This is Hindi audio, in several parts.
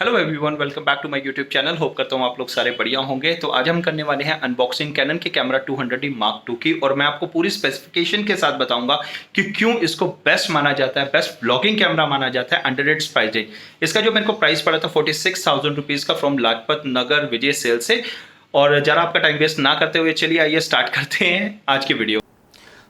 Hello everyone, welcome back to my YouTube channel. Hope करता हूँ आप लोग सारे बढ़िया होंगे। तो आज हम करने वाले हैं अनबॉक्सिंग कैनन के कैमरा 200D Mark II की, और मैं आपको पूरी स्पेसिफिकेशन के साथ बताऊंगा कि क्यों इसको बेस्ट माना जाता है, बेस्ट ब्लॉगिंग कैमरा माना जाता है अंडर इट्स प्राइस रेंज। इसका जो मेरे को प्राइस पड़ा था 46,000 रुपीज़ का फ्रॉम लाजपत नगर विजय सेल से। और जरा आपका टाइम वेस्ट ना करते हुए चलिए आइए स्टार्ट करते हैं आज की video.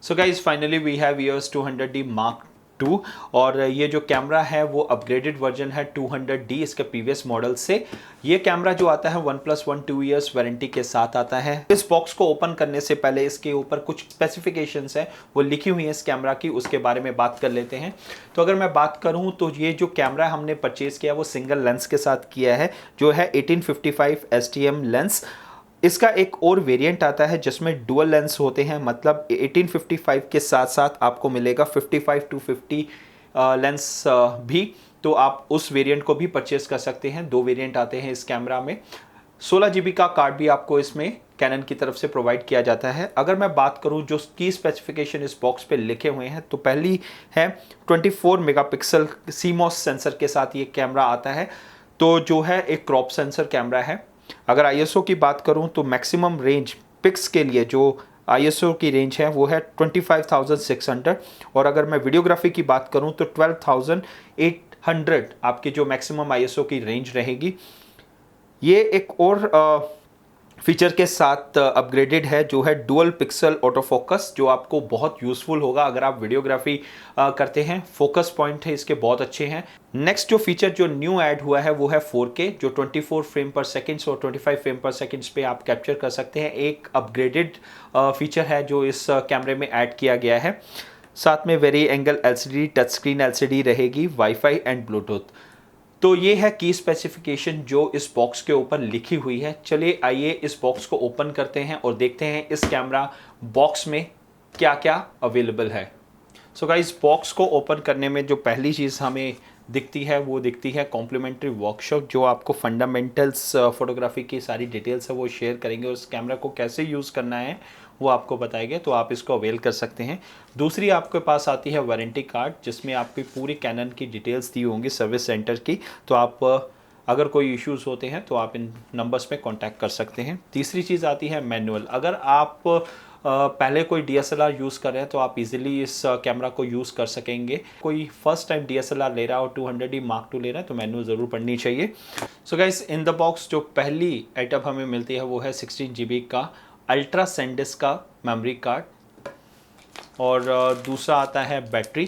So guys finally we have EOS 200D Mark II, और ये जो कैमरा है वो अपग्रेडेड वर्जन है 200D इसके प्रीवियस मॉडल से। ये कैमरा जो आता है 1+1 2 इयर्स वारंटी के साथ आता है। इस बॉक्स को ओपन करने से पहले इसके ऊपर कुछ स्पेसिफिकेशंस हैं वो लिखी हुई है इस कैमरा की, उसके बारे में बात कर लेते हैं। तो अगर मैं बात करूं तो ये जो कैमरा हमने परचेज किया वो सिंगल लेंस के साथ किया है, जो है 1855 STM लेंस। इसका एक और वेरिएंट आता है जिसमें डुअल लेंस होते हैं, मतलब 1855 के साथ साथ आपको मिलेगा 55-50 लेंस भी। तो आप उस वेरिएंट को भी परचेस कर सकते हैं। दो वेरिएंट आते हैं इस कैमरा में। 16 GB का कार्ड भी आपको इसमें कैनन की तरफ से प्रोवाइड किया जाता है। अगर मैं बात करूं जो की स्पेसिफिकेशन इस बॉक्स पे लिखे हुए हैं, तो पहली है 24 मेगापिक्सल CMOS सेंसर के साथ ये कैमरा आता है, तो जो है एक क्रॉप सेंसर कैमरा है। अगर ISO की बात करूं तो मैक्सिमम रेंज पिक्स के लिए जो ISO की रेंज है वो है 25,600, और अगर मैं वीडियोग्राफी की बात करूं तो 12,800 आपकी जो मैक्सिमम ISO की रेंज रहेगी। ये एक और फीचर के साथ अपग्रेडेड है, जो है डुअल पिक्सल ऑटो फोकस, जो आपको बहुत यूज़फुल होगा अगर आप वीडियोग्राफी करते हैं। फोकस पॉइंट है इसके बहुत अच्छे हैं। नेक्स्ट जो फीचर जो न्यू ऐड हुआ है वो है 4K, जो 24 फ्रेम पर सेकेंड्स और 25 फ्रेम पर सेकेंड्स पे आप कैप्चर कर सकते हैं। एक अपग्रेडेड फीचर है जो इस कैमरे में ऐड किया गया है। साथ में very angle LCD touch screen LCD रहेगी, वाईफाई एंड ब्लूटूथ। तो ये है की स्पेसिफिकेशन जो इस बॉक्स के ऊपर लिखी हुई है। चलिए आइए इस बॉक्स को ओपन करते हैं और देखते हैं इस कैमरा बॉक्स में क्या क्या अवेलेबल है। सो गाइस, बॉक्स को ओपन करने में जो पहली चीज़ हमें दिखती है वो दिखती है कॉम्प्लीमेंट्री वर्कशॉप, जो आपको फंडामेंटल्स फोटोग्राफी की सारी डिटेल्स है वो शेयर करेंगे, और इस कैमरा को कैसे यूज़ करना है वो आपको बताएंगे, तो आप इसको अवेल कर सकते हैं। दूसरी आपके पास आती है वारंटी कार्ड, जिसमें आपकी पूरी कैनन की डिटेल्स दी होंगी सर्विस सेंटर की। तो आप अगर कोई इश्यूज़ होते हैं तो आप इन नंबर्स पे कांटेक्ट कर सकते हैं। तीसरी चीज़ आती है मैनुअल। अगर आप पहले कोई DSLR यूज़ कर रहे हैं तो आप इजीली इस कैमरा को यूज़ कर सकेंगे। कोई फर्स्ट टाइम DSLR ले रहा है और 200D Mark II ले रहा है तो मैनुअल ज़रूर पढ़नी चाहिए। So guys, in the box जो पहली आइटम हमें मिलती है वो है 16 GB का अल्ट्रा सैंडिस्क का मेमोरी कार्ड, और दूसरा आता है बैटरी।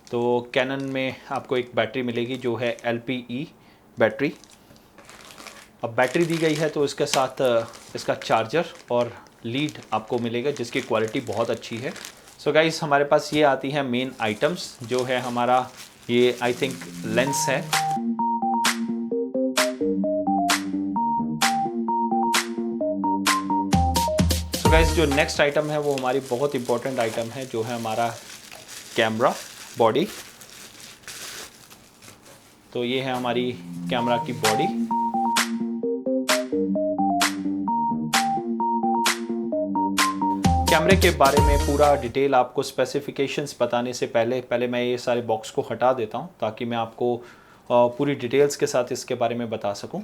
तो कैनन में आपको एक बैटरी मिलेगी जो है LPE बैटरी। अब बैटरी दी गई है तो इसके साथ इसका चार्जर और लीड आपको मिलेगा, जिसकी क्वालिटी बहुत अच्छी है। सो गाइस, हमारे पास ये आती है मेन आइटम्स, जो है हमारा ये आई थिंक लेंस है। गाइस, जो नेक्स्ट आइटम है वो हमारी बहुत इंपॉर्टेंट आइटम है, जो है हमारा कैमरा बॉडी। तो ये है हमारी कैमरा की बॉडी। कैमरे के बारे में पूरा डिटेल आपको स्पेसिफिकेशंस बताने से पहले मैं ये सारे बॉक्स को हटा देता हूँ, ताकि मैं आपको पूरी डिटेल्स के साथ इसके बारे में बता सकूँ।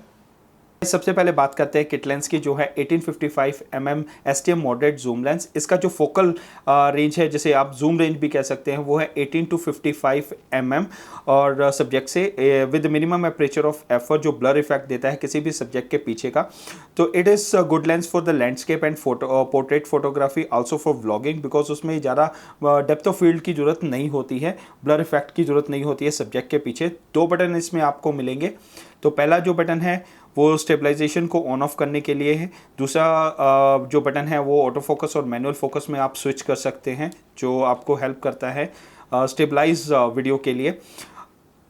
सबसे पहले बात करते हैं किट लेंस की, जो है 1855 mm STM moderate zoom lens. इसका जो फोकल रेंज है, जिसे आप जूम रेंज भी कह सकते हैं, वो है 18 to 55 mm, और सब्जेक्ट से with minimum aperture of f4, जो ब्लर इफेक्ट देता है किसी भी सब्जेक्ट के पीछे का। तो it is good lens for the landscape and portrait photography, also for vlogging, because उसमें ज़्यादा डेप्थ ऑफ फील्ड की जरूरत नहीं होती है, ब्लर इफेक्ट की जरूरत नहीं होती है सब्जेक्ट के पीछे। दो बटन इसमें आपको मिलेंगे। तो पहला जो बटन है वो स्टेबलाइजेशन को ऑन ऑफ करने के लिए है। दूसरा जो बटन है वो ऑटो फोकस और मैनुअल फोकस में आप स्विच कर सकते हैं, जो आपको हेल्प करता है स्टेबलाइज वीडियो के लिए।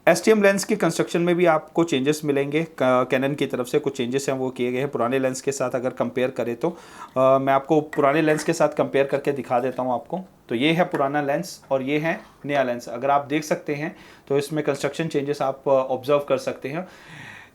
STM लेंस की कंस्ट्रक्शन में भी आपको चेंजेस मिलेंगे। कैनन की तरफ से कुछ चेंजेस हैं वो किए गए हैं पुराने लेंस के साथ अगर कंपेयर करें तो। मैं आपको पुराने लेंस के साथ कंपेयर करके दिखा देता हूँ आपको। तो ये है पुराना लेंस और ये है नया लेंस। अगर आप देख सकते हैं तो इसमें कंस्ट्रक्शन चेंजेस आप ऑब्जर्व कर सकते हैं।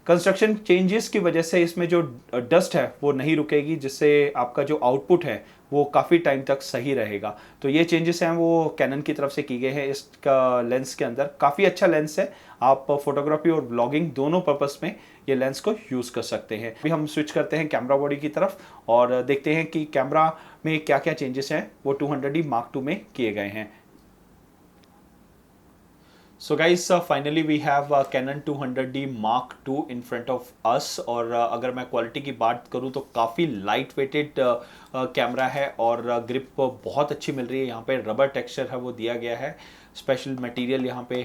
कंस्ट्रक्शन चेंजेस की वजह से इसमें जो डस्ट है वो नहीं रुकेगी, जिससे आपका जो आउटपुट है वो काफ़ी टाइम तक सही रहेगा। तो ये चेंजेस हैं वो कैनन की तरफ से की गए हैं इसका लेंस के अंदर। काफ़ी अच्छा लेंस है, आप फोटोग्राफी और ब्लॉगिंग दोनों पर्पस में ये लेंस को यूज़ कर सकते हैं। अभी हम स्विच करते हैं कैमरा बॉडी की तरफ और देखते हैं कि कैमरा में क्या क्या चेंजेस हैं वो 200D Mark II में किए गए हैं। So guys, finally we have Canon 200D Mark II in front of us। और अगर मैं क्वालिटी की बात करूँ तो काफ़ी लाइट वेटेड कैमरा है और ग्रिप बहुत अच्छी मिल रही है। यहाँ पे रबर टेक्सचर है वो दिया गया है, स्पेशल मटेरियल यहाँ पे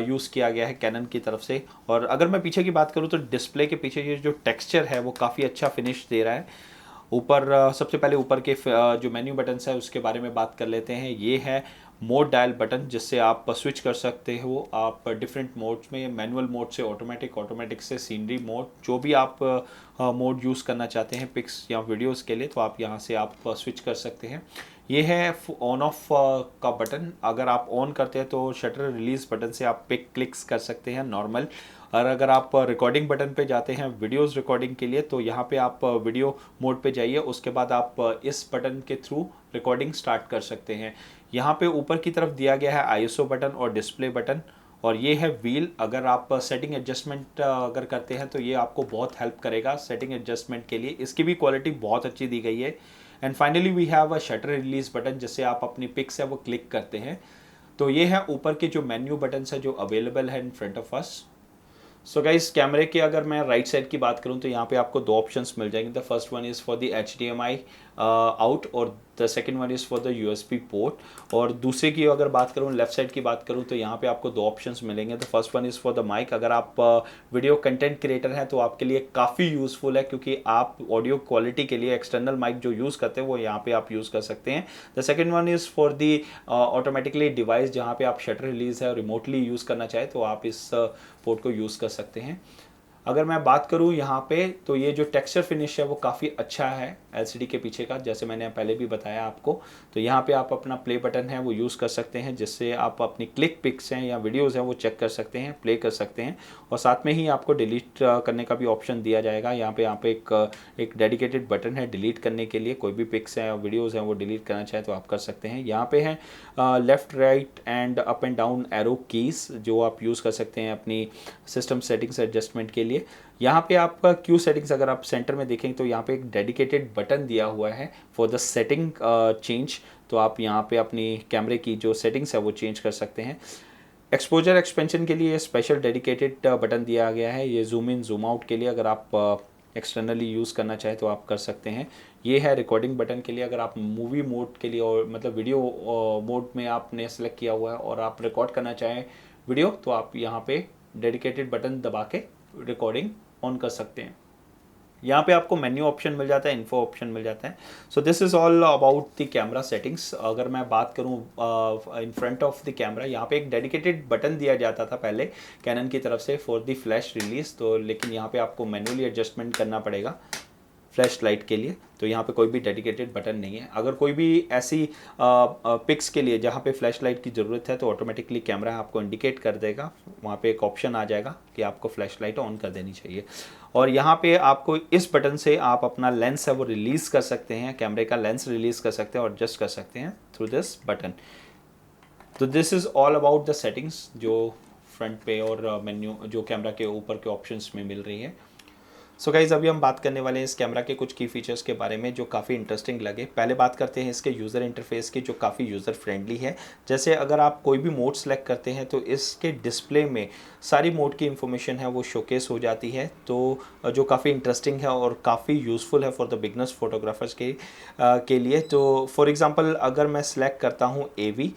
यूज़ किया गया है कैनन की तरफ से। और अगर मैं पीछे की बात करूँ तो डिस्प्ले के पीछे ये जो टेक्सचर है वो काफ़ी अच्छा फिनिश दे रहा है। ऊपर सबसे पहले ऊपर के जो मेन्यू बटन्स है उसके बारे में बात कर लेते हैं। ये है मोड डायल बटन, जिससे आप स्विच कर सकते हो आप डिफरेंट मोड्स में, मैनुअल मोड से ऑटोमेटिक, ऑटोमेटिक से सीनरी मोड, जो भी आप मोड यूज़ करना चाहते हैं पिक्स या वीडियोस के लिए, तो आप यहाँ से आप स्विच कर सकते हैं। ये है ऑन ऑफ का बटन, अगर आप ऑन करते हैं तो शटर रिलीज बटन से आप पिक क्लिक्स कर सकते हैं नॉर्मल। और अगर आप रिकॉर्डिंग बटन पे जाते हैं वीडियोस रिकॉर्डिंग के लिए, तो यहाँ पे आप वीडियो मोड पे जाइए, उसके बाद आप इस बटन के थ्रू रिकॉर्डिंग स्टार्ट कर सकते हैं। यहाँ पे ऊपर की तरफ दिया गया है आईएसओ बटन और डिस्प्ले बटन, और ये है व्हील। अगर आप सेटिंग एडजस्टमेंट अगर करते हैं तो ये आपको बहुत हेल्प करेगा सेटिंग एडजस्टमेंट के लिए। इसकी भी क्वालिटी बहुत अच्छी दी गई है। And finally we have a shutter release button, जिससे आप अपनी पिक्स है वो क्लिक करते हैं। तो ये है ऊपर के जो मेन्यू बटन है जो अवेलेबल है in front of us. So guys, कैमरे की अगर मैं राइट साइड की बात करूं तो यहाँ पे आपको दो ऑप्शंस मिल जाएंगे। The first one is for the HDMI out और the second one is for the USB port. और दूसरे की अगर बात करूँ, लेफ्ट साइड की बात करूँ, तो यहाँ पे आपको दो ऑप्शंस मिलेंगे। The first one is for the mic. अगर आप वीडियो कंटेंट क्रिएटर हैं तो आपके लिए काफ़ी यूज़फुल है, क्योंकि आप ऑडियो क्वालिटी के लिए एक्सटर्नल माइक जो यूज़ करते हैं वो यहाँ पे आप यूज़ कर सकते हैं। The second one is for the automatically device, जहाँ पे आप शटर रिलीज़ है रिमोटली यूज़ करना चाहे तो आप इस पोर्ट को यूज़ कर सकते हैं। अगर मैं बात करूं यहाँ पे, तो ये जो टेक्सचर फिनिश है वो काफ़ी अच्छा है LCD के पीछे का, जैसे मैंने पहले भी बताया आपको। तो यहाँ पे आप अपना प्ले बटन है वो यूज़ कर सकते हैं, जिससे आप अपनी क्लिक पिक्स हैं या वीडियोज़ हैं वो चेक कर सकते हैं, प्ले कर सकते हैं। और साथ में ही आपको डिलीट करने का भी ऑप्शन दिया जाएगा। यहाँ पे एक डेडिकेटेड बटन है डिलीट करने के लिए। कोई भी पिक्स हैं या वीडियोज़ हैं वो डिलीट करना चाहे तो आप कर सकते हैं। यहाँ पे है left, right and up and down arrow keys, जो आप यूज़ कर सकते हैं अपनी सिस्टम सेटिंग्स एडजस्टमेंट के लिए। यहाँ पे आपका क्यू सेटिंग्स अगर आप सेंटर में देखें तो यहाँ पे एक डेडिकेटेड बटन दिया हुआ है फॉर द सेटिंग चेंज। तो आप यहाँ पे अपनी कैमरे की जो सेटिंग्स है वो चेंज कर सकते हैं। एक्सपोजर एक्सपेंशन के लिए स्पेशल डेडिकेटेड बटन दिया गया है। ये जूम इन जूम आउट के लिए अगर आप एक्सटर्नली यूज़ करना चाहे तो आप कर सकते हैं। ये है रिकॉर्डिंग बटन के लिए, अगर आप मूवी मोड के लिए और मतलब वीडियो मोड में आपने सेलेक्ट किया हुआ है और आप रिकॉर्ड करना चाहें वीडियो, तो आप यहाँ पे डेडिकेटेड बटन दबा के रिकॉर्डिंग ऑन कर सकते हैं। यहाँ पे आपको मेन्यू ऑप्शन मिल जाता है, इन्फो ऑप्शन मिल जाता है। So this is all about the camera settings. अगर मैं बात करूँ in front of the camera, यहाँ पे एक डेडिकेटेड बटन दिया जाता था पहले कैनन की तरफ से फॉर द फ्लैश रिलीज, तो लेकिन यहाँ पे आपको मैनुअली एडजस्टमेंट करना पड़ेगा फ्लैश लाइट के लिए। तो यहाँ पे कोई भी डेडिकेटेड बटन नहीं है। अगर कोई भी ऐसी पिक्स के लिए जहाँ पे फ्लैश लाइट की ज़रूरत है तो ऑटोमेटिकली कैमरा आपको इंडिकेट कर देगा, वहाँ पे एक ऑप्शन आ जाएगा कि आपको फ्लैश लाइट ऑन कर देनी चाहिए। और यहाँ पे आपको इस बटन से आप अपना लेंस है वो रिलीज़ कर सकते हैं, कैमरे का लेंस रिलीज़ कर सकते हैं और एडजस्ट कर सकते हैं थ्रू दिस बटन। तो this is all about the settings जो फ्रंट पे और मेन्यू जो कैमरा के ऊपर के ऑप्शंस में मिल रही है। सो गाइज, अभी हम बात करने वाले हैं इस कैमरा के कुछ की फीचर्स के बारे में जो काफ़ी इंटरेस्टिंग लगे। पहले बात करते हैं इसके यूज़र इंटरफेस की, जो काफ़ी यूज़र फ्रेंडली है। जैसे अगर आप कोई भी मोड सेलेक्ट करते हैं तो इसके डिस्प्ले में सारी मोड की इंफॉर्मेशन है वो शोकेस हो जाती है, तो जो काफ़ी इंटरेस्टिंग है और काफ़ी यूज़फुल है फॉर द बिगनर्स फोटोग्राफर्स के लिए। तो फॉर एग्ज़ाम्पल अगर मैं सेलेक्ट करता हूँ AV,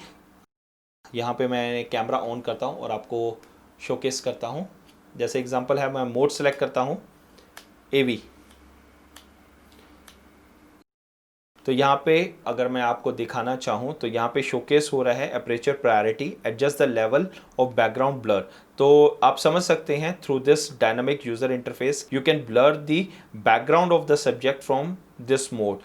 यहाँ पे मैं कैमरा ऑन करता हूँ और आपको शोकेस करता हूँ। जैसे एग्ज़ाम्पल है, मैं मोड सेलेक्ट करता हूँ AV, तो यहाँ पे अगर मैं आपको दिखाना चाहूँ तो यहाँ पे शोकेस हो रहा है aperture priority, adjust the level of background blur. तो आप समझ सकते हैं through this dynamic user interface you can blur the background of the subject from this mode.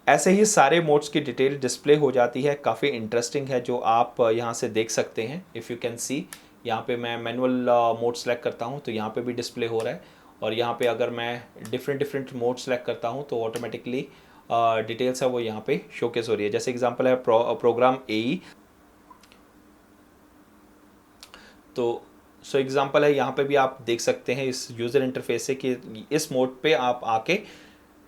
ऐसे ही सारे मोड्स की डिटेल डिस्प्ले हो जाती है, काफ़ी इंटरेस्टिंग है जो आप यहाँ से देख सकते हैं। इफ़ यू कैन सी यहाँ पे मैं मैनुअल मोड सेलेक्ट करता हूँ तो यहाँ पे भी डिस्प्ले हो रहा है, और यहाँ पे अगर मैं डिफरेंट मोड सेलेक्ट करता हूँ तो ऑटोमेटिकली डिटेल्स है वो यहाँ पे शोकेस हो रही है। जैसे एग्जांपल है प्रोग्राम AE, तो एग्जांपल है, यहाँ पे भी आप देख सकते हैं इस यूज़र इंटरफेस से कि इस मोड पे आप आके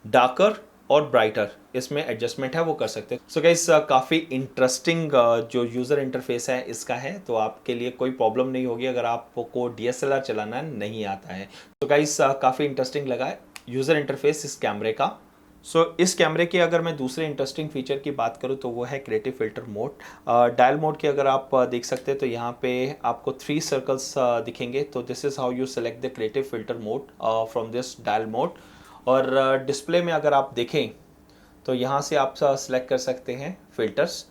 डार्कर और ब्राइटर इसमें एडजस्टमेंट है वो कर सकते हैं। सो गाइस काफ़ी इंटरेस्टिंग जो यूज़र इंटरफेस है इसका है, तो आपके लिए कोई प्रॉब्लम नहीं होगी अगर आपको DSLR चलाना नहीं आता है। तो गाइस काफ़ी इंटरेस्टिंग लगा है यूज़र इंटरफेस इस कैमरे का। इस कैमरे के अगर मैं दूसरे इंटरेस्टिंग फीचर की बात करूं तो वो है creative filter mode. Dial mode के अगर आप देख सकते हैं तो यहाँ पे आपको 3 सर्कल्स दिखेंगे। तो this is how you select the creative filter mode from this dial mode. और डिस्प्ले में अगर आप देखें तो यहाँ से आप सेलेक्ट कर सकते हैं फ़िल्टर्स।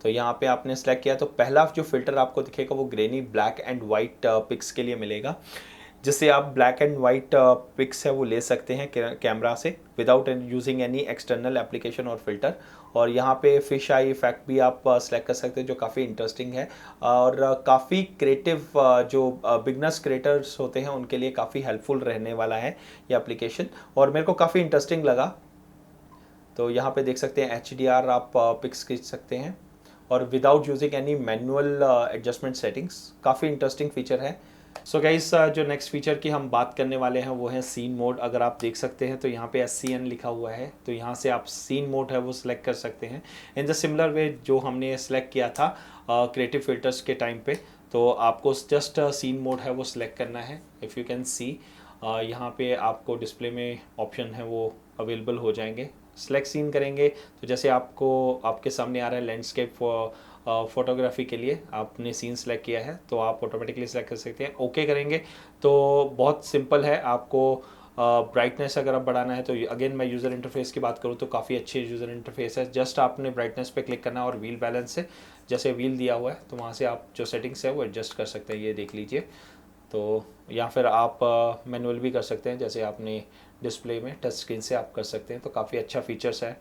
तो यहाँ पे आपने सेलेक्ट किया तो पहला जो फ़िल्टर आपको दिखेगा वो grainy black and white pics के लिए मिलेगा, जिससे आप ब्लैक एंड वाइट पिक्स है वो ले सकते हैं कैमरा से without using any external application और फिल्टर। और यहाँ पे फिश आई इफेक्ट भी आप सेलेक्ट कर सकते हैं जो काफ़ी इंटरेस्टिंग है और काफ़ी क्रिएटिव जो बिगनर्स क्रिएटर्स होते हैं उनके लिए काफ़ी हेल्पफुल रहने वाला है ये एप्लीकेशन, और मेरे को काफ़ी इंटरेस्टिंग लगा। तो यहाँ पे देख सकते हैं HDR आप पिक्स खींच सकते हैं और without using any manual adjustment settings, काफ़ी इंटरेस्टिंग फीचर है। सो गाइस जो नेक्स्ट फीचर की हम बात करने वाले हैं वो है सीन मोड। अगर आप देख सकते हैं तो यहाँ पे SCN लिखा हुआ है, तो यहाँ से आप सीन मोड है वो सिलेक्ट कर सकते हैं इन द सिमिलर वे जो हमने सेलेक्ट किया था क्रिएटिव फिल्टर्स के टाइम पे। तो आपको जस्ट सीन मोड है वो सिलेक्ट करना है। इफ़ यू कैन सी यहाँ पे आपको डिस्प्ले में ऑप्शन है वो अवेलेबल हो जाएंगे। सेलेक्ट सीन करेंगे तो जैसे आपको आपके सामने आ रहा है लैंडस्केप फोटोग्राफी के लिए आपने सीन सेलेक्ट किया है तो आप ऑटोमेटिकली सेलेक्ट कर सकते हैं। ओके करेंगे तो बहुत सिंपल है। आपको ब्राइटनेस अगर आप बढ़ाना है तो अगेन मैं यूज़र इंटरफेस की बात करूँ तो काफ़ी अच्छी यूज़र इंटरफेस है। जस्ट आपने ब्राइटनेस पे क्लिक करना है और व्हील बैलेंस से जैसे व्हील दिया हुआ है तो वहाँ से आप जो सेटिंग्स है वो एडजस्ट कर सकते हैं, ये देख लीजिए। तो या फिर आप मैनुअल भी कर सकते हैं, जैसे आपने डिस्प्ले में टच स्क्रीन से आप कर सकते हैं। तो काफ़ी अच्छा फीचर्स है,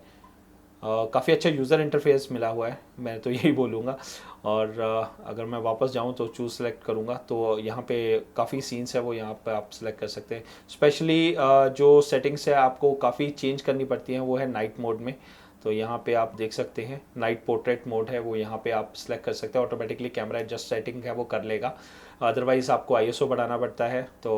काफ़ी अच्छा यूज़र इंटरफेस मिला हुआ है, मैं तो यही बोलूँगा। और अगर मैं वापस जाऊँ तो चूज़ सेलेक्ट करूँगा तो यहाँ पे काफ़ी सीन्स है वो यहाँ पे आप सेलेक्ट कर सकते हैं। स्पेशली जो सेटिंग्स है आपको काफ़ी चेंज करनी पड़ती हैं वो है नाइट मोड में। तो यहाँ पे आप देख सकते हैं नाइट पोर्ट्रेट मोड है वो यहाँ पे आप सेलेक्ट कर सकते हैं, ऑटोमेटिकली कैमरा एडजस्ट सेटिंग है वो कर लेगा। अदरवाइज़ आपको ISO बढ़ाना पड़ता है तो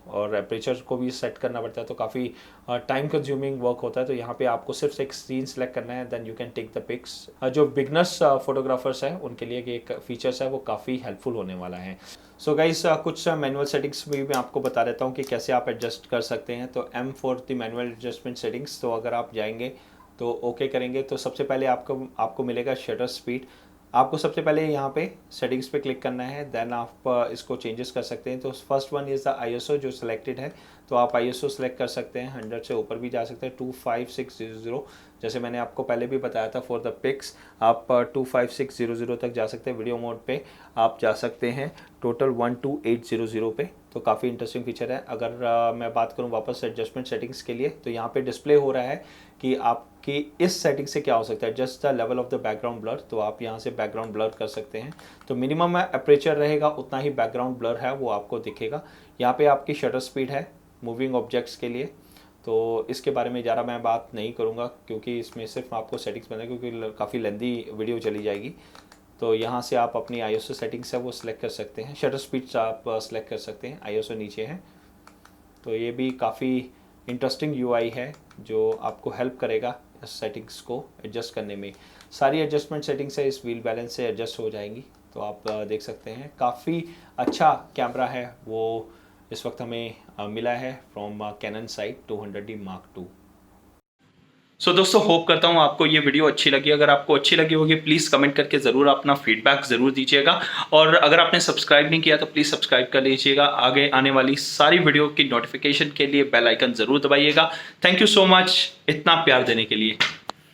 और एपरेचर को भी सेट करना पड़ता है, तो काफ़ी टाइम कंज्यूमिंग वर्क होता है। तो यहाँ पे आपको सिर्फ एक सीन सेलेक्ट करना है, then you can take the pics. जो बिगनर्स फोटोग्राफर्स हैं उनके लिए एक फीचर्स है वो काफ़ी हेल्पफुल होने वाला है। सो गाइस कुछ मैनुअल सेटिंग्स भी मैं आपको बता देता हूँ कि कैसे आप एडजस्ट कर सकते हैं। तो M for the manual adjustment settings, तो अगर आप जाएंगे तो ओके करेंगे तो सबसे पहले आपको मिलेगा शटर स्पीड। आपको सबसे पहले यहाँ पे सेटिंग्स पे क्लिक करना है, देन आप इसको चेंजेस कर सकते हैं। तो first one is the ISO जो सिलेक्टेड है, तो आप ISO सेलेक्ट कर सकते हैं, 100 से ऊपर भी जा सकते हैं, 25600 जैसे मैंने आपको पहले भी बताया था। फॉर द पिक्स आप 25600 तक जा सकते हैं। वीडियो मोड पे आप जा सकते हैं टोटल 12800 पे। तो काफ़ी इंटरेस्टिंग फीचर है। अगर मैं बात करूँ वापस एडजस्टमेंट सेटिंग्स के लिए तो यहाँ पे डिस्प्ले हो रहा है कि आपकी इस सेटिंग से क्या हो सकता है, just the level of the background blur. तो आप यहाँ से बैकग्राउंड ब्लर कर सकते हैं। तो मिनिमम अपर्चर रहेगा उतना ही बैकग्राउंड ब्लर है वो आपको दिखेगा। यहाँ पे आपकी शटर स्पीड है मूविंग ऑब्जेक्ट्स के लिए, तो इसके बारे में ज़्यादा मैं बात नहीं करूँगा क्योंकि इसमें सिर्फ आपको सेटिंग्स बनाए, क्योंकि काफ़ी लेंदी वीडियो चली जाएगी। तो यहाँ से आप अपनी ISO सेटिंग्स है वो सिलेक्ट कर सकते हैं, शटर स्पीड आप सिलेक्ट कर सकते हैं, ISO नीचे है। तो ये भी काफ़ी इंटरेस्टिंग UI है जो आपको हेल्प करेगा इस सेटिंग्स को एडजस्ट करने में। सारी एडजस्टमेंट सेटिंग्स है इस व्हील बैलेंस से एडजस्ट हो जाएंगी। तो आप देख सकते हैं काफ़ी अच्छा कैमरा है वो इस वक्त हमें मिला है from Canon side 200D Mark II। So दोस्तों होप करता हूँ आपको ये वीडियो अच्छी लगी। अगर आपको अच्छी लगी होगी प्लीज़ कमेंट करके ज़रूर अपना फीडबैक ज़रूर दीजिएगा, और अगर आपने सब्सक्राइब नहीं किया तो प्लीज़ सब्सक्राइब कर लीजिएगा। आगे आने वाली सारी वीडियो की नोटिफिकेशन के लिए बेल आइकन ज़रूर दबाइएगा। थैंक यू सो मच इतना प्यार देने के लिए।